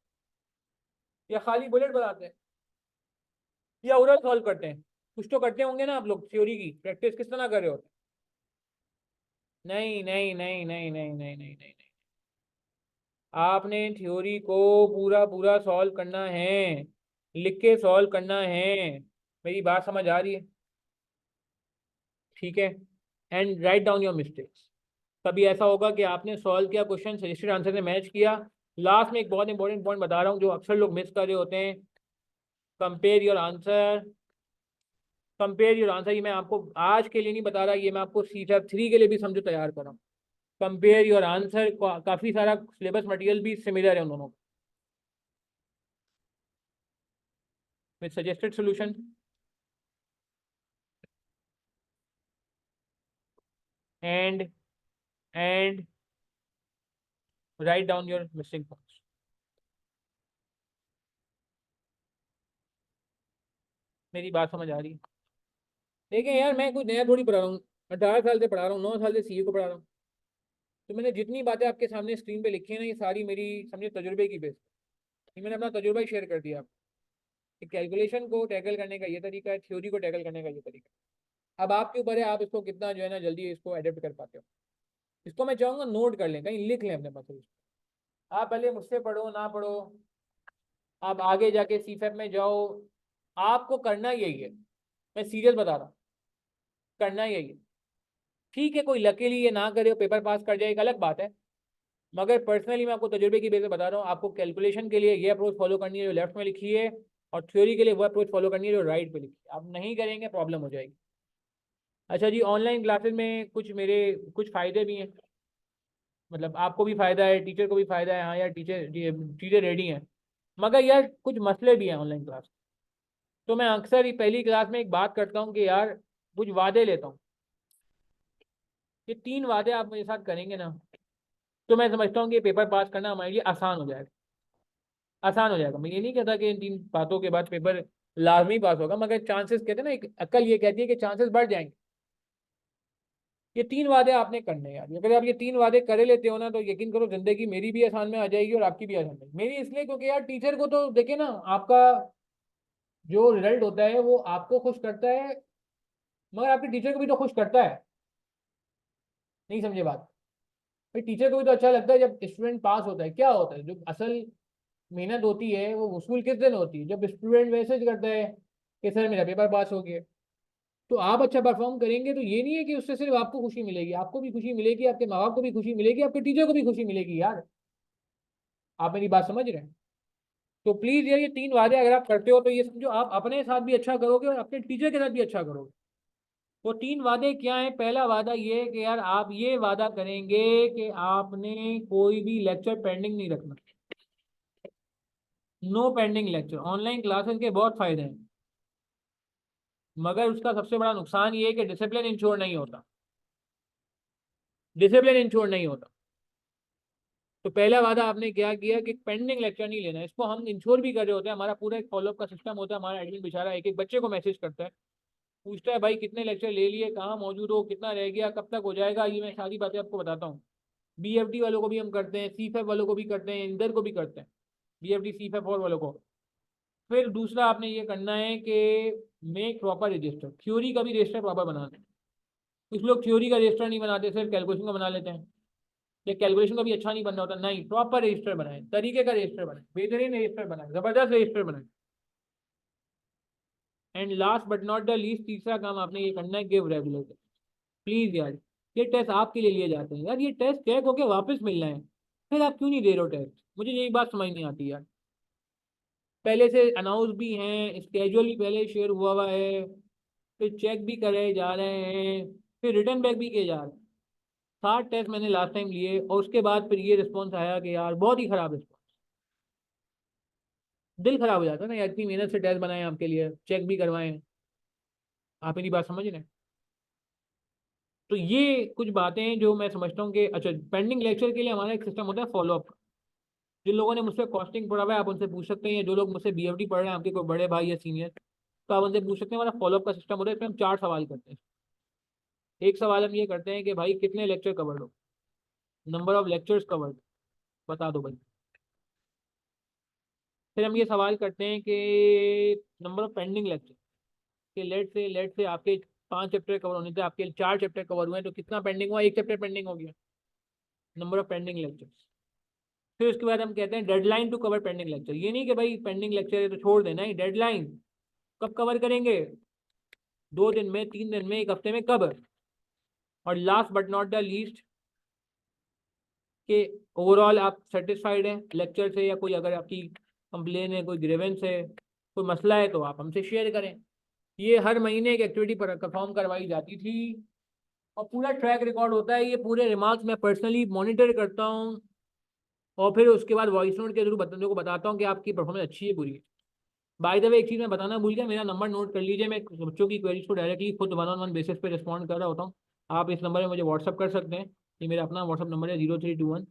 या खाली बुलेट बनाते हैं या ओरल सॉल्व करते हैं? कुछ तो करते होंगे ना आप लोग, थ्योरी की प्रैक्टिस किस तरह कर रहे होते हैं? नहीं नहीं नहीं नहीं नहीं नहीं नहीं नहीं नहीं, आपने थ्योरी को पूरा पूरा सॉल्व करना है, लिख के सॉल्व करना है। मेरी बात समझ आ रही है? ठीक है। And write down your mistakes. कभी ऐसा होगा कि आपने सॉल्व किया क्वेश्चन, सजेस्टेड आंसर से मैच किया, लास्ट में एक बहुत इंपॉर्टेंट पॉइंट बता रहा हूँ जो अक्सर लोग मिस कर रहे होते हैं, compare your answer. Compare your answer, ये मैं आपको आज के लिए नहीं बता रहा, ये मैं आपको C-3 के लिए भी समझो तैयार कर रहा हूँ। कंपेयर योर आंसर, काफी सारा सिलेबस मटेरियल भी सिमिलर है उन दोनों with suggested solution. And and write down your missing points. मेरी बात समझ आ रही है? देखिए यार, मैं कुछ नया थोड़ी पढ़ा रहा हूँ, 18 साल से पढ़ा रहा हूँ, 9 साल से CA को पढ़ा रहा हूँ। तो मैंने जितनी बातें आपके सामने स्क्रीन पे लिखी है ना, ये सारी मेरी समझे तजुर्बे की बेस, ये मैंने अपना तजुर्बा ही शेयर कर दिया आपको। कैलकुलेशन को टैकल करने का ये तरीका है, थ्योरी को टैकल करने का ये तरीका है। अब आपके ऊपर है, आप इसको कितना जो है ना जल्दी इसको एडेप्ट कर पाते हो। इसको मैं चाहूंगा नोट कर लें, कहीं लिख लें अपने पास। आप पहले मुझसे पढ़ो ना पढ़ो, आप आगे जाके CFEP में जाओ, आपको करना यही है। मैं सीरियस बता रहा हूँ, करना यही है। ठीक है, कोई लकीली ये ना करे, पेपर पास कर जाए, एक अलग बात है। मगर पर्सनली मैं आपको तजुर्बे की बेस पे बता रहा हूँ, आपको कैलकुलेशन के लिए ये अप्रोच फॉलो करनी है जो लेफ्ट में लिखी है, और थ्योरी के लिए वो अप्रोच फॉलो करनी है जो राइट पे लिखी है। आप नहीं करेंगे प्रॉब्लम हो जाएगी। अच्छा जी, ऑनलाइन क्लासेस में कुछ मेरे कुछ फ़ायदे भी हैं, मतलब आपको भी फ़ायदा है, टीचर को भी फ़ायदा है। हाँ यार, टीचर चीज़ें रेडी हैं, मगर यार कुछ मसले भी हैं ऑनलाइन क्लास। तो मैं अक्सर ही पहली क्लास में एक बात करता हूँ कि यार कुछ वादे लेता हूँ, ये 3 वादे आप मेरे साथ करेंगे ना, तो मैं समझता हूँ कि पेपर पास करना हमारे लिए आसान हो जाएगा। आसान हो जाएगा। मैं ये नहीं कहता कि इन 3 बातों के बाद पेपर लाजमी पास होगा, मगर चांसेस, कहते हैं ना, एक अकल ये कहती है कि चांसेस बढ़ जाएंगे। ये 3 वादे आपने करने हैं यार, अगर आप ये 3 वादे करे लेते हो ना, तो यकीन करो जिंदगी मेरी भी आसान में आ जाएगी और आपकी भी आसान में। मेरी इसलिए क्योंकि यार टीचर को तो देखे ना, आपका जो रिजल्ट होता है वो आपको खुश करता है, मगर आपके टीचर को भी तो खुश करता है। नहीं समझे बात? भाई टीचर को भी तो अच्छा लगता है जब स्टूडेंट पास होता है। क्या होता है, जो असल मेहनत होती है वो वसूल किस दिन होती है, जब स्टूडेंट मैसेज करता है कि सर मेरा पेपर पास हो गया। तो आप अच्छा परफॉर्म करेंगे तो ये नहीं है कि उससे सिर्फ आपको खुशी मिलेगी, आपको भी खुशी मिलेगी, आपके माँ बाप को भी खुशी मिलेगी, आपके टीचर को भी खुशी मिलेगी यार। आप मेरी बात समझ रहे हैं? तो प्लीज यार, ये 3 वादे अगर आप करते हो तो ये समझो आप अपने साथ भी अच्छा करोगे और अपने टीचर के साथ भी अच्छा करोगे। वो 3 वादे क्या है? पहला वादा ये है कि यार आप ये वादा करेंगे कि आपने कोई भी लेक्चर पेंडिंग नहीं रखना। No pending lecture. Online classes के बहुत फायदे हैं, मगर उसका सबसे बड़ा नुकसान ये है कि डिसिप्लिन इंश्योर नहीं होता। डिसिप्लिन इंश्योर नहीं होता। तो पहला वादा आपने क्या किया कि पेंडिंग लेक्चर नहीं लेना है। इसको हम इंश्योर भी कर रहे होते हैं, हमारा पूरा एक फॉलोअप का सिस्टम होता है। हमारा एडमिन बेचारा एक एक बच्चे को मैसेज करता है, पूछता है भाई कितने लेक्चर ले लिए, कहाँ मौजूद हो, कितना रह गया, कब तक हो जाएगा। ये मैं सारी बातें आपको बताता हूँ। BFD वालों को भी हम करते हैं, CFEP वालों को भी करते हैं, इंदर को भी करते हैं। BFD C5 वालों को। फिर दूसरा आपने ये करना है कि मेक प्रॉपर रजिस्टर, थ्योरी का भी रजिस्टर प्रॉपर बनाना है। कुछ लोग थ्योरी का रजिस्टर नहीं बनाते, सिर्फ कैलकुलेशन का बना लेते हैं, या कैलकुलेशन का भी अच्छा नहीं बनना होता। नहीं, प्रॉपर रजिस्टर बनाए, तरीके का रजिस्टर बनाए, बेहतरीन रजिस्टर बनाए, जबरदस्त रजिस्टर बनाए। And last but not the least, तीसरा काम आपने ये करना है, गिव रेगुलर। प्लीज यार, ये टेस्ट आपके लिए लिए जाते हैं यार, ये टेस्ट चेक होके वापस मिलना है, फिर आप क्यों नहीं दे रहे हो टेस्ट? मुझे यही बात समझ नहीं आती यार। पहले से अनाउंस भी हैं, स्केड्यूल भी पहले शेयर हुआ है, फिर चेक भी करे जा रहे हैं, फिर रिटर्न बैक भी किए जा रहे हैं। 60 टेस्ट मैंने लास्ट टाइम लिए और उसके बाद फिर ये रिस्पॉन्स आया कि यार बहुत ही खराब रिस्पॉन्स। दिल खराब हो जाता है ना यार, इतनी मेहनत से टेस्ट बनाए आपके लिए, चेक भी करवाएं, आप मेरी बात समझ रहे हैं? तो ये कुछ बातें हैं जो मैं समझता हूँ कि अच्छा, पेंडिंग लेक्चर के लिए हमारा एक सिस्टम होता है फॉलोअप का। जिन लोगों ने मुझसे कॉस्टिंग पढ़ा हुआ है आप उनसे पूछ सकते हैं, या जो लोग मुझसे BFD पढ़ रहे हैं, आपके कोई बड़े भाई या सीनियर, तो आप उनसे पूछ सकते हैं। हमारा फॉलोअप का सिस्टम होता है, इसमें हम 4 सवाल करते हैं। एक सवाल हम ये करते हैं कि भाई कितने लेक्चर कवर्ड हो, नंबर ऑफ लेक्चर्स कवर्ड, बता दो भाई। फिर हम ये सवाल करते हैं कि नंबर ऑफ पेंडिंग लेक्चर, कि लेट से आपके 5 चैप्टर कवर होने थे, आपके 4 चैप्टर कवर हुए हैं, तो कितना पेंडिंग हुआ? 1 चैप्टर पेंडिंग हो गया, नंबर ऑफ पेंडिंग लेक्चर्स। फिर उसके बाद हम कहते हैं deadline to cover pending lecture. ये नहीं कि भाई पेंडिंग लेक्चर है तो छोड़ देना, ही डेडलाइन कब कवर करेंगे, 2 दिन में, 3 दिन में, 1 हफ्ते में, कब? और last but not the least, कि ओवरऑल आप सेटिस्फाइड हैं लेक्चर से, या कोई अगर आपकी कंप्लेन है, कोई ग्रीवेंस है, कोई मसला है, तो आप हमसे शेयर करें। ये हर महीने एक एक्टिविटी पर परफॉर्म करवाई जाती थी और पूरा ट्रैक रिकॉर्ड होता है। ये पूरे रिमार्क्स मैं पर्सनली मॉनिटर करता हूँ और फिर उसके बाद वॉइस नोट के थ्रू बच्चों को बताता हूँ कि आपकी परफॉर्मेंस अच्छी है, बुरी है। बाय द वे, एक चीज़ मैं बताना भूल गया, मेरा नंबर नोट कर लीजिए। मैं बच्चों की क्वेरीज को डायरेक्टली खुद 1-on-1 बेसिस पे रिस्पॉन्ड कर रहा होता हूँ। आप इस नंबर में मुझे व्हाट्सअप कर सकते हैं, ये मेरा अपना व्हाट्सअप नंबर है, 0321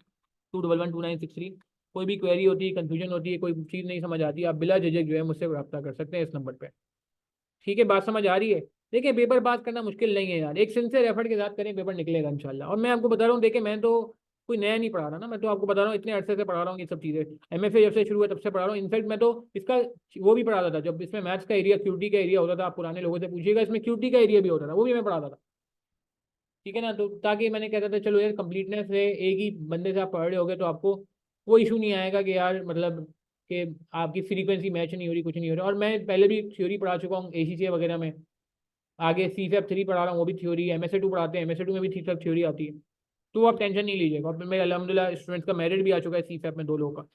211 2963। कोई भी क्वेरी होती है, कन्फ्यूजन होती है, कोई चीज़ नहीं समझ आती, आप बिला झिझक जो है मुझसे रब्ता कर सकते हैं इस नंबर पर। ठीक है, बात समझ आ रही है? देखिए, पेपर पास करना मुश्किल नहीं है यार, एक सिंसियर एफर्ट के साथ करें, पेपर निकलेगा इंशाल्लाह। और मैं आपको बता रहा हूँ, देखिए मैं तो कोई नया नहीं पढ़ा रहा ना, मैं तो आपको बता रहा हूँ इतने अरसे से पढ़ा रहा हूँ ये सब चीज़ें। MFA जब से शुरू हुआ तब से पढ़ा रहा हूँ। इनफैक्ट मैं तो इसका वो भी पढ़ाता था, जब इसमें मैथ्स का एरिया, क्यूटी का एरिया होता था, आप पुराने लोगों से पूछिएगा, इसमें क्यूटी का एरिया भी होता था, वो भी मैं पढ़ाता था। ठीक है ना, तो ताकि मैंने कहता था चलो यार कंप्लीटनेस है, एक ही बंदे से आप पढ़ रहे होगे तो आपको वो इशू नहीं आएगा कि यार मतलब कि आपकी फ्रीक्वेंसी मैच नहीं हो रही, कुछ नहीं हो रहा। और मैं पहले भी थ्योरी पढ़ा चुका हूँ ACCA वगैरह में, आगे CFAP 3 पढ़ा रहा हूँ, वो भी थ्योरी। MSA 2 पढ़ाते हैं, MSA 2 में भी CFAP थ्योरी आती है। तो आप टेंशन नहीं लीजिएगा। और मेरे अल्हम्दुलिल्लाह स्टूडेंट्स का मेरिट भी आ चुका है CFAP में 2 लोगों का।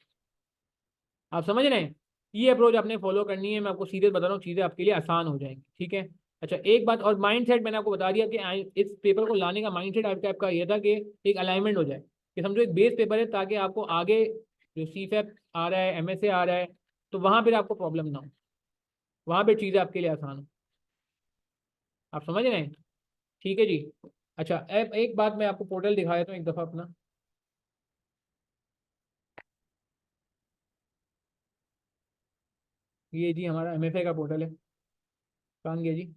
आप समझ रहे हैं? ये अप्रोच आपने फॉलो करनी है, मैं आपको सीरियस बता रहा हूँ, चीज़ें आपके लिए आसान हो जाएंगी। ठीक है? अच्छा, एक बात और, माइंड सेट मैंने आपको बता दिया कि इस पेपर को लाने का माइंड सेट आपका ये था कि एक अलाइनमेंट हो जाए, कि समझो एक बेस पेपर है, ताकि आपको आगे जो CFAP आ रहा है, MSA आ रहा है, तो वहाँ पर आपको प्रॉब्लम ना हो, वहाँ पर चीज़ें आपके लिए आसान हो। आप समझ रहे हैं? ठीक है जी। अच्छा, अब एक बात मैं आपको पोर्टल दिखा देता हूँ एक दफ़ा अपना। ये जी हमारा MFA का पोर्टल है, कहाँ गया जी?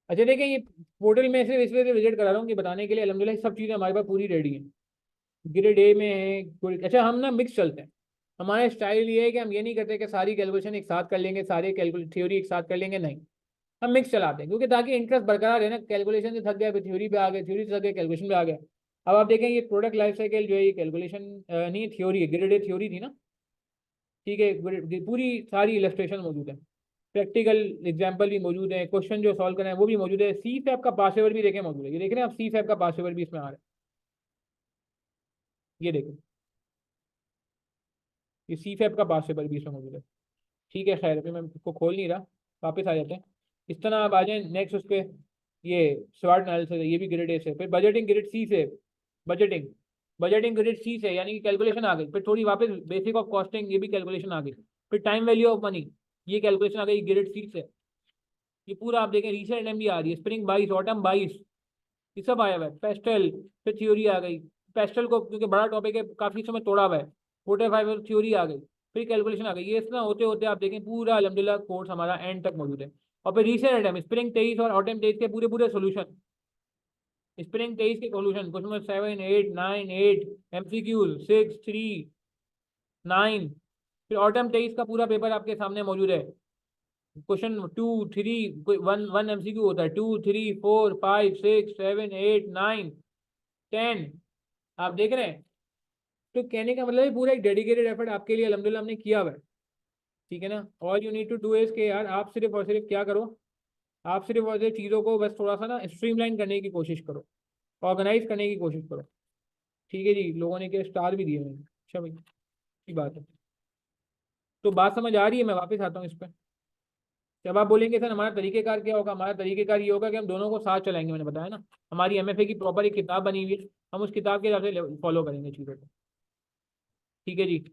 अच्छा देखिए, ये पोर्टल में सिर्फ इस वजह से विजिट करा रहा हूँ कि बताने के लिए, अल्हम्दुलिल्लाह सब चीज़ें हमारे पास पूरी रेडी हैं। ग्रेड A में है अच्छा, हम ना मिक्स चलते हैं। हमारा स्टाइल ये है कि हम ये नहीं करते कि सारी कैलकुलेशन एक साथ कर लेंगे, सारे कैलकुलेशन थ्योरी एक साथ कर लेंगे, नहीं। हम मिक्स चलाते हैं, क्योंकि ताकि इंटरेस्ट बरकरार है ना। कैलकुलेशन से थक गया, फिर थ्योरी पे आ गए, थ्योरी से थक गए, कैलकुलेशन पे आ गया। अब आप देखें, ये प्रोडक्ट लाइफ साइकिल जो है, ये कैलकुलेशन नहीं, थ्योरी है, ग्रेड A थ्योरी थी ना। ठीक है, पूरी सारी इलस्ट्रेशन मौजूद है, प्रैक्टिकल एग्जाम्पल भी मौजूद है, क्वेश्चन जो सॉल्व करना है वो भी मौजूद है। CFAP का पास पेपर भी देखें मौजूद है, ये देख रहे हैं आप, CFAP का पास पेपर भी इसमें आ रहा है, ये देखें, ये CFAP का पास पेपर भी इसमें मौजूद है। ठीक है, खैर अभी मैं इसको खोल नहीं रहा, वापस आ जाते हैं। इस तरह आप आ जाएं नेक्स्ट उस पर। ये स्वाट एनालिसिस है, ये भी ग्रेड A से। फिर बजटिंग ग्रेड C से, बजटिंग बजटिंग ग्रेड C से, यानी कि कैलकुलेशन आ गई। फिर थोड़ी वापस बेसिक ऑफ कॉस्टिंग, ये भी कैलकुलेशन आ गई। फिर टाइम वैल्यू ऑफ मनी, ये कैलकुलेशन आ गई ग्रेड C से। ये पूरा आप देखें, रिसेंट NM भी आ रही है, स्प्रिंग 22, ऑटम 22, ये सब आया हुआ है। पेस्टल, फिर थ्योरी आ गई। पेस्टल को क्योंकि बड़ा टॉपिक है, काफी समय तोड़ा हुआ है, 45 थ्योरी आ गई, फिर कैलकुलेशन आ गई। ये इतना होते होते आप देखें पूरा अल्हम्दुलिल्लाह कोर्स हमारा एंड तक मौजूद है। और फिर रिसेंट NM, स्प्रिंग 23 और ऑटम 23 के पूरे पूरे सोल्यूशन, स्प्रिंग 23 के सॉल्यूशन, क्वेश्चन नंबर 7, 8, 9, 8, MCQ 6, 3, 9, फिर ऑटम 23 का पूरा पेपर आपके सामने मौजूद है। क्वेश्चन 2, 3, वन वन MCQ होता है, 2, 3, 4, 5, 6, 7, 8, 9, 10, आप देख रहे हैं। तो कहने का मतलब है पूरा एक डेडिकेटेड एफर्ट आपके लिए अल्हम्दुलिल्लाह हमने किया हुआ है, ठीक है ना। All you need to do is के यार आप सिर्फ और सिर्फ क्या करो, आप सिर्फ और सिर्फ चीज़ों को बस थोड़ा सा ना स्ट्रीमलाइन करने की कोशिश करो, ऑर्गेनाइज करने की कोशिश करो, ठीक है जी। लोगों ने के स्टार भी दिए मुझे, अच्छा भाई, की बात है। तो बात समझ आ रही है, मैं वापस आता हूँ इस पर। जब आप बोलेंगे सर हमारा तरीकेकार क्या होगा, हमारा तरीकेकार ये होगा कि हम दोनों को साथ चलाएंगे, मैंने बताया ना। हमारी MFA की प्रॉपर एक किताब बनी हुई है, हम उस किताब के हिसाब से फॉलो करेंगे चीज़ों को, ठीक है जी।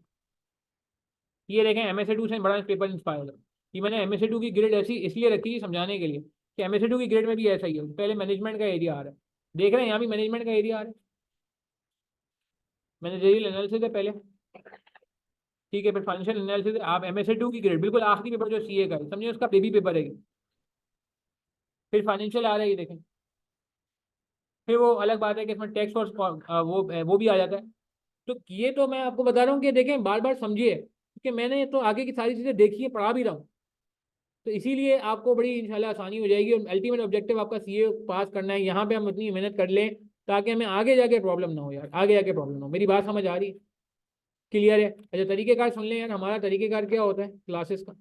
ये देखें MSA2 से बड़ा पेपर इंस्पायर है कि मैंने MSA2 की ग्रेड ऐसी इसलिए रखी है समझाने के लिए कि MSA2 की ग्रेड में भी ऐसा ही है। पहले मैनेजमेंट का एरिया आ रहा है, देख रहे हैं यहाँ भी मैनेजमेंट का एरिया आ रहा है, मैनेजरियल एनालिसिस है पहले, ठीक है। फिर फाइनेंशियल एनालिसिस, आप MSA2 की ग्रेड बिल्कुल आखिरी पेपर जो CA का है, समझिए उसका बेबी पेपर है ये। फिर फाइनेंशियल आ रहा है ये देखें, फिर वो अलग बात है कि इसमें टैक्स और वो भी आ जाता है। तो ये तो मैं आपको बता रहा हूँ कि देखें बार बार समझिए, क्योंकि मैंने तो आगे की सारी चीज़ें देखी है, पढ़ा भी रहा हूँ। तो इसीलिए आपको बड़ी इंशाल्लाह आसानी हो जाएगी, और अल्टीमेट ऑब्जेक्टिव आपका CA पास करना है। यहाँ पे हम इतनी मेहनत कर लें ताकि हमें आगे जाके प्रॉब्लम ना हो यार, आगे जाके प्रॉब्लम ना हो। मेरी बात समझ आ रही है, क्लियर है। अच्छा तरीकेकार सुन लें यार, हमारा तरीकेकार क्या होता है क्लासेस का।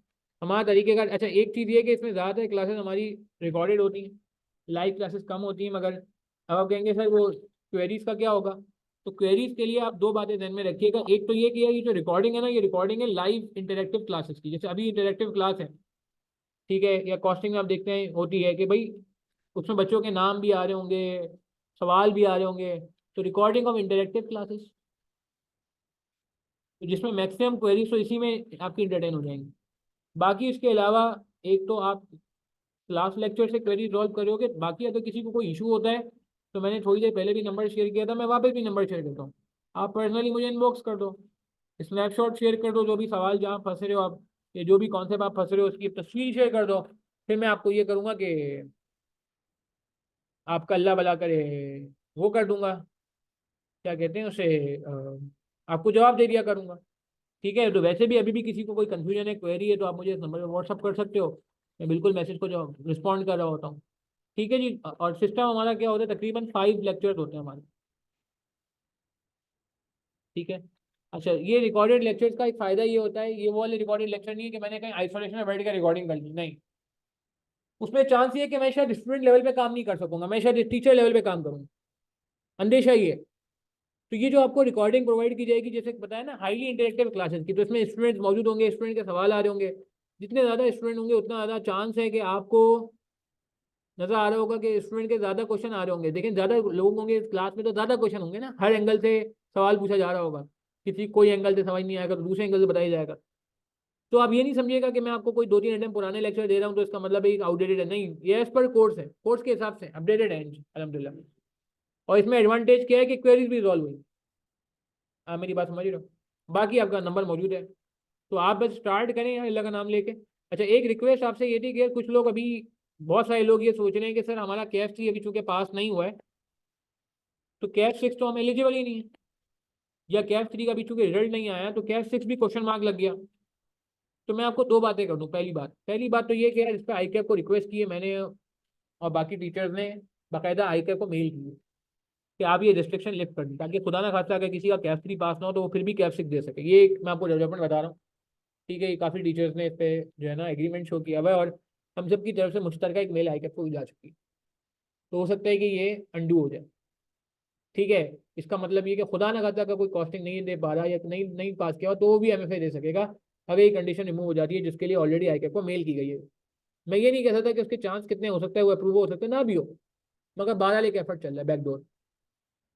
हमारा तरीकेकार, अच्छा एक चीज़ ये कि इसमें ज़्यादातर क्लासेस हमारी रिकॉर्डेड होती हैं, लाइव क्लासेस कम होती हैं। मगर अब आप कहेंगे सर वो क्वेरीज का क्या होगा, तो क्वेरीज के लिए आप दो बातें ध्यान में रखिएगा। एक तो ये कि ये जो रिकॉर्डिंग है ना, ये रिकॉर्डिंग है लाइव इंटरेक्टिव क्लासेस की, जैसे अभी इंटरेक्टिव क्लास है, ठीक है, या कॉस्टिंग में आप देखते हैं होती है कि भाई उसमें बच्चों के नाम भी आ रहे होंगे, सवाल भी आ रहे होंगे। तो रिकॉर्डिंग ऑफ इंटरेक्टिव क्लासेस, तो जिसमें मैक्सिमम क्वेरीज तो इसी में आपकी इंटरटेन हो जाएंगी। बाकी इसके अलावा एक तो आप क्लास लेक्चर से क्वेरी सॉल्व करोगे, बाकी अगर किसी को कोई इशू होता है तो मैंने थोड़ी देर पहले भी नंबर शेयर किया था, मैं वापस भी नंबर शेयर करता हूँ। आप पर्सनली मुझे इनबॉक्स कर दो, स्नैपशॉट शेयर कर दो, जो भी सवाल जहाँ फंस रहे हो आप, या जो भी कॉन्सेप्ट आप फंस रहे हो उसकी तस्वीर शेयर कर दो। फिर मैं आपको ये करूँगा कि आपका अल्लाह भला करे, वो कर दूंगा, क्या कहते हैं उसे, आपको जवाब दे दिया करूंगा, ठीक है। तो वैसे भी अभी भी किसी को कोई कंफ्यूजन है, क्वेरी है, तो आप मुझे इस नंबर पर व्हाट्सअप कर सकते हो, मैं बिल्कुल मैसेज को जवाब रिस्पॉन्ड कर रहा होता हूँ, ठीक है जी। और सिस्टम हमारा क्या होता है, तकरीबन 5 लेक्चर्स होते हैं हमारे, ठीक है। अच्छा ये रिकॉर्डेड लेक्चर्स का एक फ़ायदा ये होता है, ये वो वाले रिकॉर्डेड लेक्चर नहीं है कि मैंने कहीं आइसोलेशन में बैठ कर रिकॉर्डिंग कर ली, नहीं। उसमें चांस ये है कि मैं शायद स्टूडेंट लेवल पे काम नहीं कर सकूंगा, मैं शायद टीचर लेवल पे काम करूंगा, अंदेशा ये है। तो ये जो आपको रिकॉर्डिंग प्रोवाइड की जाएगी, जैसे बताया ना हाईली इंटरेक्टिव क्लासेस की, तो इसमें स्टूडेंट्स मौजूद होंगे, स्टूडेंट के सवाल आ रहे होंगे। जितने ज़्यादा स्टूडेंट होंगे उतना ज़्यादा चांस है कि आपको नजर आ रहा होगा कि स्टूडेंट के ज़्यादा क्वेश्चन आ रहे होंगे। लेकिन ज़्यादा लोग होंगे इस क्लास में तो ज़्यादा क्वेश्चन होंगे ना, हर एंगल से सवाल पूछा जा रहा होगा, किसी कोई एंगल से समझ नहीं आएगा तो दूसरे एंगल से बताया जाएगा। तो आप ये नहीं समझिएगा कि मैं आपको कोई 2-3 अटेम्प्ट पुराने लेक्चर दे रहा हूँ तो इसका मतलब एक आउटडेटेड है, नहीं, ये एज पर कोर्स है, कोर्स के हिसाब से अपडेटेड है अलहमदिल्ला। और इसमें एडवांटेज क्या है कि क्वेरीज भी रिजॉल्व हुई, आप मेरी बात समझ रहे हो। बाकी आपका नंबर मौजूद है, तो आप बस स्टार्ट करें यहाँ अल्लाह का नाम लेके। अच्छा एक रिक्वेस्ट आपसे ये थी कि कुछ लोग अभी, बहुत सारे लोग ये सोच रहे हैं कि सर हमारा KF3 अभी चूंकि पास नहीं हुआ है, तो KF6 तो हम एलिजिबल ही नहीं है, या KF3 का भी चूंकि रिजल्ट नहीं आया तो KF6 भी क्वेश्चन मार्क लग गया। तो मैं आपको दो बातें कर दूं, पहली बात तो ये कि यार इस पर ICAP को रिक्वेस्ट की है मैंने, और बाकी टीचर्स ने बाकायदा ICAP को मेल की है कि आप ये रिस्ट्रिक्शन लिफ्ट कर दी, ताकि खुदा ना खास्ता अगर किसी का KF3 पास ना हो तो वो फिर भी KF6 दे सके। ये एक मैं आपको डेवलपमेंट बता रहा हूँ, ठीक है। ये काफ़ी टीचर्स ने इस पे जो है ना एग्रीमेंट शो किया हुआ है, और हम सब की तरफ से मुश्तरका एक मेल ICAP को जा चुकी है। तो हो सकता है कि ये अंडू हो जाए, ठीक है। इसका मतलब ये कि खुदा ना खास्ता का कोई कॉस्टिंग नहीं दे पा रहा या नहीं नहीं पास किया हो तो वो भी MFA दे सकेगा, अगर ये कंडीशन रिमूव हो जाती है जिसके लिए ऑलरेडी ICAP को मेल की गई है। मैं ये नहीं कह सकता कि उसके चांस कितने हो सकते हैं वो अप्रूव हो सकते हैं ना भी हो, मगर बहरहाल एक एफर्ट चल रहा है बैकडोर।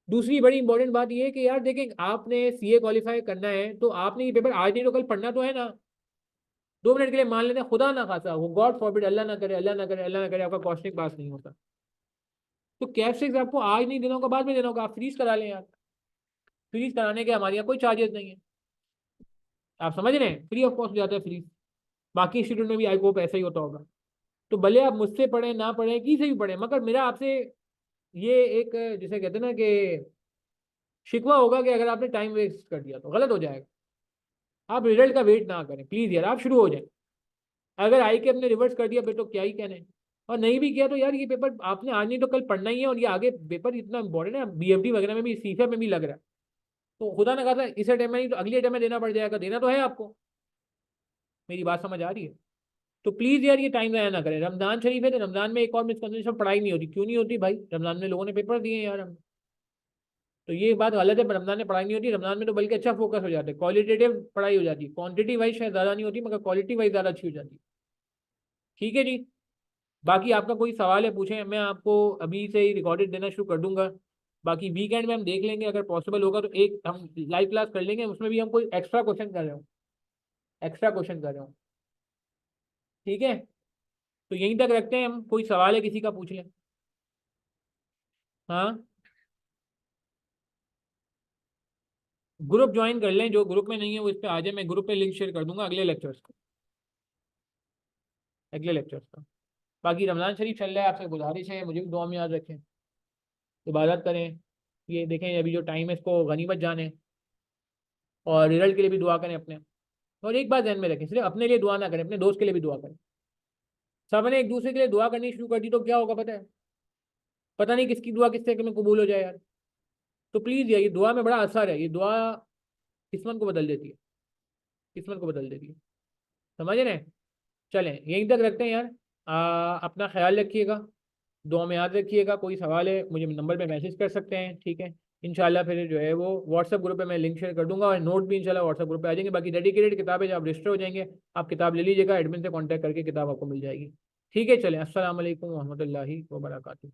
दूसरी बड़ी इंपॉर्टेंट बात ये है कि यार देखें आपने CA क्वालिफाई करना है तो आपने ये पेपर आज नहीं तो कल पढ़ना तो है ना। 2 मिनट के लिए मान लेते हैं खुदा ना खासा वो गॉड फॉरबिड, अल्लाह ना करे, अल्लाह ना करे, अल्लाह ना करे आपका कॉस्टिंग पास नहीं होता, तो KF6 आपको आज नहीं देना होगा, बाद में देना होगा, आप फ्रीज करा लें यार। फ्रीज कराने के हमारे यहाँ कोई चार्जेस नहीं है, आप समझ रहे हैं, फ्री ऑफ कॉस्ट हो जाता है फ्रीज। बाकी इंस्टीट्यूट में भी आई होप ऐसा ही होता होगा। तो भले आप मुझसे पढ़ें ना पढ़ें, किसी से भी पढ़ें, मगर मेरा आपसे ये एक जिसे कहते हैं ना कि शिकवा होगा कि अगर आपने टाइम वेस्ट कर दिया तो गलत हो जाएगा। आप रिजल्ट का वेट ना करें प्लीज यार, आप शुरू हो जाए। अगर आई के अपने रिवर्स कर दिया फिर तो क्या ही कहने। और नहीं भी किया तो यार ये पेपर आपने आज नहीं तो कल पढ़ना ही है, और ये आगे पेपर इतना इंपॉर्टेंट है, बीएफडी वगैरह में भी, सीफे में भी लग रहा है। तो खुदा ना खाता इस अटेम्प्ट में नहीं तो अगली अटेम्प्ट में देना पड़ जाएगा, देना तो है आपको। मेरी बात समझ आ रही है? तो प्लीज यार ये टाइम ज़ाया ना करें। रमजान शरीफ है तो रमजान में एक और मिसकंसेप्शन, पढ़ाई नहीं होती। क्यों नहीं होती भाई? रमजान में लोगों ने पेपर दिए हैं यार हम। तो ये बात गलत है, रमजान में पढ़ाई नहीं होती। रमजान में तो बल्कि अच्छा फोकस हो जाता है, क्वालिटेटिव पढ़ाई हो जाती है, क्वांटिटी वाइज शायद ज़्यादा नहीं होती मगर क्वालिटी वाइज ज़्यादा अच्छी हो जाती है। ठीक है जी। बाकी आपका कोई सवाल है पूछें, मैं आपको अभी से ही रिकॉर्डेड देना शुरू कर दूंगा। बाकी वीकेंड में हम देख लेंगे, अगर पॉसिबल होगा तो एक हम लाइव क्लास कर लेंगे, उसमें भी हम कोई एक्स्ट्रा क्वेश्चन कर रहे हो, एक्स्ट्रा क्वेश्चन कर रहे हो। ठीक है, तो यहीं तक रखते हैं हम। कोई सवाल है किसी का पूछ लें। हाँ, ग्रुप ज्वाइन कर लें, जो ग्रुप में नहीं है वो इस पे आ जाए, मैं ग्रुप पे लिंक शेयर कर दूंगा अगले लेक्चर्स को, अगले लेक्चर्स का। बाकी रमजान शरीफ चल रहा है, आपसे गुजारिश है मुझे भी दुआ में याद रखें, इबादत करें। ये देखें अभी जो टाइम है इसको गनीमत जाने, और रिजल्ट के लिए भी दुआ करें अपने। और एक बात ध्यान में रखें, सिर्फ अपने लिए दुआ ना करें, अपने दोस्त के लिए भी दुआ करें। सबने एक दूसरे के लिए दुआ करनी शुरू कर दी तो क्या होगा पता है? पता नहीं किसकी दुआ किससे में कबूल हो जाए यार। तो प्लीज़ यार, ये दुआ में बड़ा असर है, ये दुआ किस्मत को बदल देती है, किस्मत को बदल देती है। समझ रहे हैं? चलें यहीं तक रखते हैं यार। अपना ख्याल रखिएगा, दुआ में याद रखिएगा। कोई सवाल है मुझे नंबर पे मैसेज कर सकते हैं, ठीक है। इंशाल्लाह फिर जो है वो व्हाट्सएप ग्रुप पे मैं लिंक शेयर कर दूंगा, और नोट भी इंशाल्लाह व्हाट्सएप ग्रुप पे आ जाएंगे। बाकी डेडिकेटेड किताबें जब आप रजिस्टर हो जाएंगे, आप किताब ले लीजिएगा, एडमिन से कॉन्टैक्ट करके किताब आपको मिल जाएगी। ठीक है, चलें, अस्सलाम वालेकुम रहमतुल्लाहि व बरकातुहू।